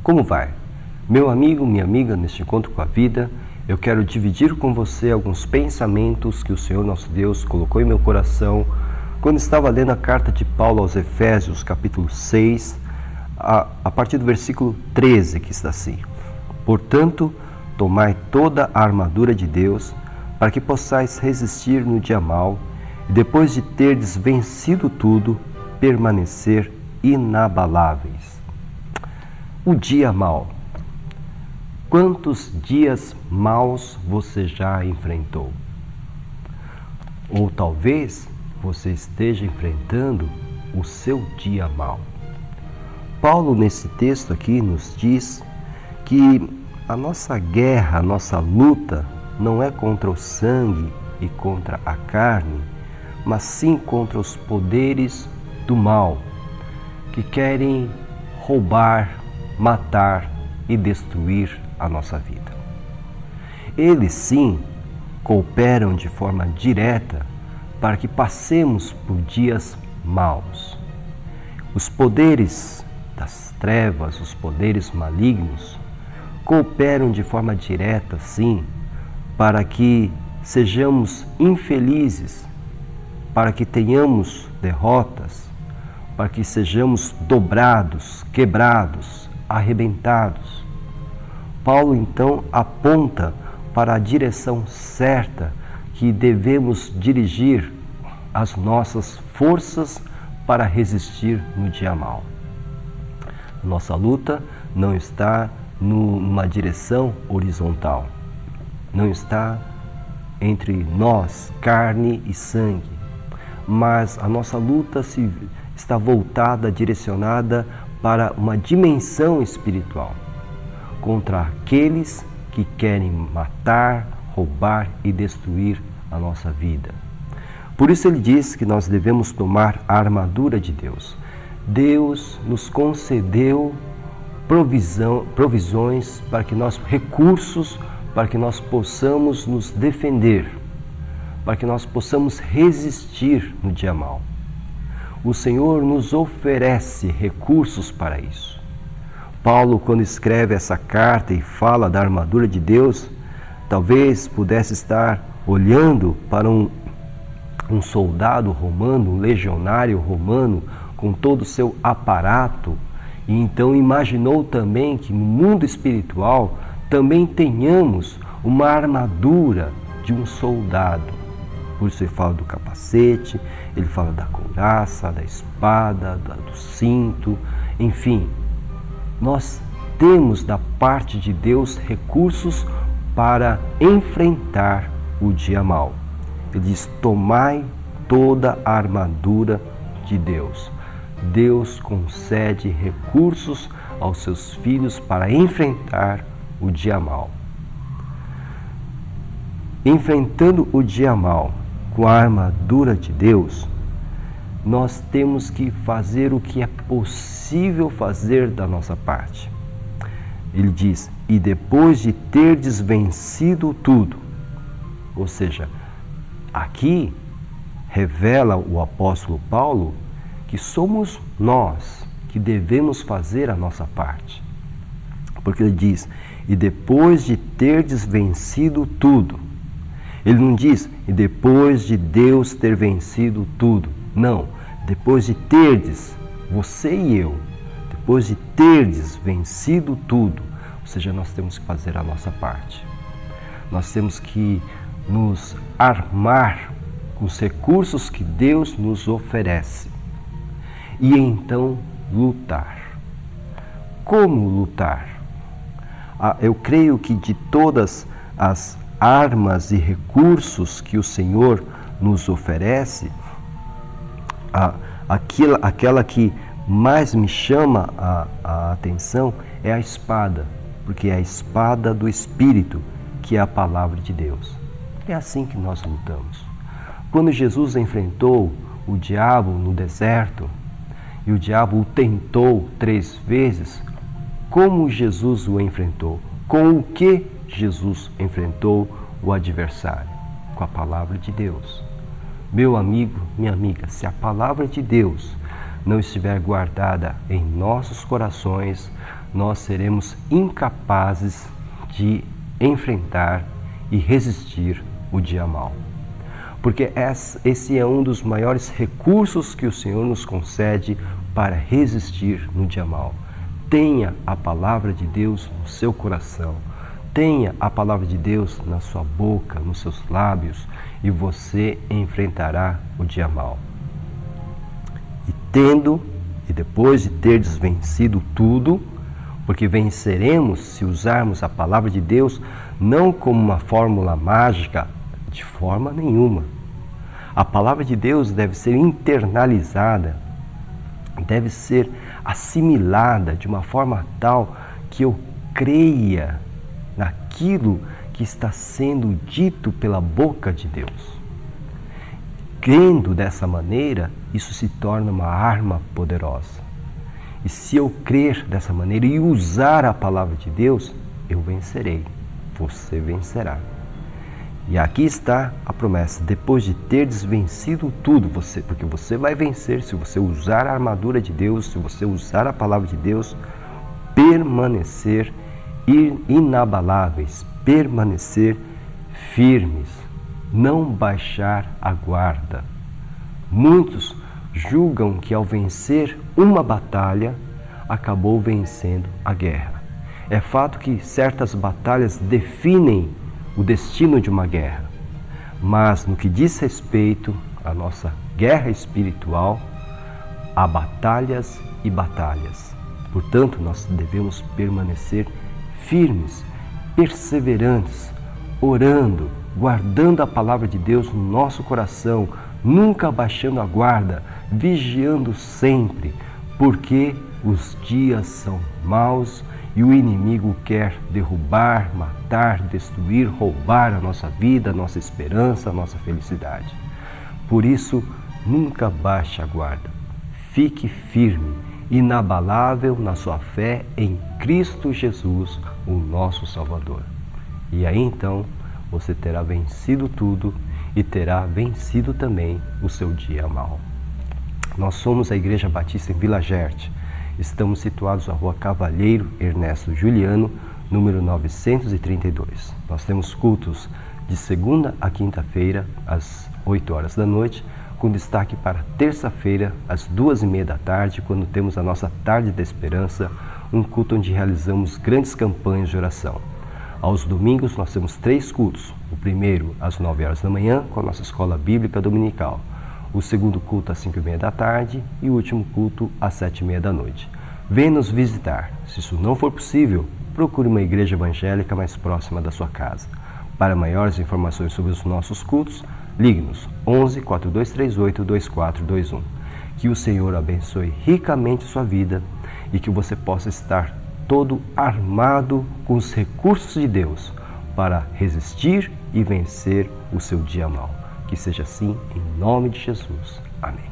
Como vai? Meu amigo, minha amiga, neste encontro com a vida, eu quero dividir com você alguns pensamentos que o Senhor nosso Deus colocou em meu coração quando estava lendo a carta de Paulo aos Efésios, capítulo 6, a partir do versículo 13, que está assim: Portanto, tomai toda a armadura de Deus, para que possais resistir no dia mau, e depois de terdes vencido tudo, permanecer inabaláveis. O dia mau. Quantos dias maus você já enfrentou? Ou talvez você esteja enfrentando o seu dia mau. Paulo, nesse texto aqui, nos diz que a nossa guerra, a nossa luta, não é contra o sangue e contra a carne, mas sim contra os poderes do mal, que querem roubar, matar e destruir a nossa vida. Eles sim cooperam de forma direta para que passemos por dias maus. Os poderes das trevas, os poderes malignos, cooperam de forma direta, sim, para que sejamos infelizes, para que tenhamos derrotas, para que sejamos dobrados, quebrados, arrebentados. Paulo, então, aponta para a direção certa que devemos dirigir as nossas forças para resistir no dia mau. Nossa luta não está numa direção horizontal, não está entre nós, carne e sangue, mas a nossa luta está voltada, direcionada para uma dimensão espiritual, contra aqueles que querem matar, roubar e destruir a nossa vida. Por isso ele diz que nós devemos tomar a armadura de Deus. Deus nos concedeu provisões para que nós, recursos para que nós possamos nos defender, para que nós possamos resistir no dia mau. O Senhor nos oferece recursos para isso. Paulo, quando escreve essa carta e fala da armadura de Deus, talvez pudesse estar olhando para um soldado romano, um legionário romano, com todo o seu aparato, e então imaginou também que no mundo espiritual também tenhamos uma armadura de um soldado. Por isso ele fala do capacete, ele fala da couraça, da espada, do cinto, enfim. Nós temos da parte de Deus recursos para enfrentar o dia mau. Ele diz: tomai toda a armadura de Deus. Deus concede recursos aos seus filhos para enfrentar o dia mau. Enfrentando o dia mau com a armadura de Deus, nós temos que fazer o que é possível fazer da nossa parte. Ele diz: e depois de terdes vencido tudo. Ou seja, aqui revela o apóstolo Paulo que somos nós que devemos fazer a nossa parte. Porque ele diz: e depois de terdes vencido tudo. Ele não diz: e depois de Deus ter vencido tudo. Não, depois de terdes, você e eu, depois de terdes vencido tudo, ou seja, nós temos que fazer a nossa parte. Nós temos que nos armar com os recursos que Deus nos oferece e então lutar. Como lutar? Eu creio que de todas as armas e recursos que o Senhor nos oferece, aquela que mais me chama a atenção é a espada, porque é a espada do Espírito, que é a palavra de Deus. É assim que nós lutamos. Quando Jesus enfrentou o diabo no deserto, e o diabo o tentou 3 vezes, como Jesus o enfrentou? Com o que Jesus enfrentou o adversário? Com a palavra de Deus. Meu amigo, minha amiga, se a palavra de Deus não estiver guardada em nossos corações, nós seremos incapazes de enfrentar e resistir o dia mau. Porque esse é um dos maiores recursos que o Senhor nos concede para resistir no dia mau. Tenha a palavra de Deus no seu coração. Tenha a palavra de Deus na sua boca, nos seus lábios, e você enfrentará o dia mau. E depois de terdes vencido tudo, porque venceremos se usarmos a palavra de Deus não como uma fórmula mágica, de forma nenhuma. A palavra de Deus deve ser internalizada, deve ser assimilada de uma forma tal que eu creia naquilo que está sendo dito pela boca de Deus. Crendo dessa maneira, isso se torna uma arma poderosa. E se eu crer dessa maneira e usar a palavra de Deus, eu vencerei. Você vencerá. E aqui está a promessa: depois de terdes vencido tudo, porque você vai vencer se você usar a armadura de Deus, se você usar a palavra de Deus, permanecer inabaláveis, permanecer firmes, não baixar a guarda. Muitos julgam que ao vencer uma batalha, acabou vencendo a guerra. É fato que certas batalhas definem o destino de uma guerra, mas no que diz respeito à nossa guerra espiritual, há batalhas e batalhas. Portanto, nós devemos permanecer firmes, perseverantes, orando, guardando a palavra de Deus no nosso coração, nunca abaixando a guarda, vigiando sempre, porque os dias são maus e o inimigo quer derrubar, matar, destruir, roubar a nossa vida, a nossa esperança, a nossa felicidade. Por isso, nunca baixe a guarda. Fique firme, inabalável na sua fé em Cristo Jesus, o nosso Salvador. E aí então, você terá vencido tudo e terá vencido também o seu dia mau. Nós somos a Igreja Batista em Vila Gerte. Estamos situados na Rua Cavalheiro Ernesto Juliano, número 932. Nós temos cultos de segunda a quinta-feira, às 8 horas da noite, com destaque para terça-feira, às 2h30 da tarde, quando temos a nossa Tarde da Esperança, um culto onde realizamos grandes campanhas de oração. Aos domingos nós temos 3 cultos. O primeiro às 9 horas da manhã, com a nossa Escola Bíblica Dominical. O segundo culto às 5h30 da tarde e o último culto às 7h30 da noite. Venha nos visitar. Se isso não for possível, procure uma igreja evangélica mais próxima da sua casa. Para maiores informações sobre os nossos cultos, ligue-nos 11 4238 2421. Que o Senhor abençoe ricamente sua vida e que você possa estar todo armado com os recursos de Deus para resistir e vencer o seu dia mau. Que seja assim, em nome de Jesus. Amém.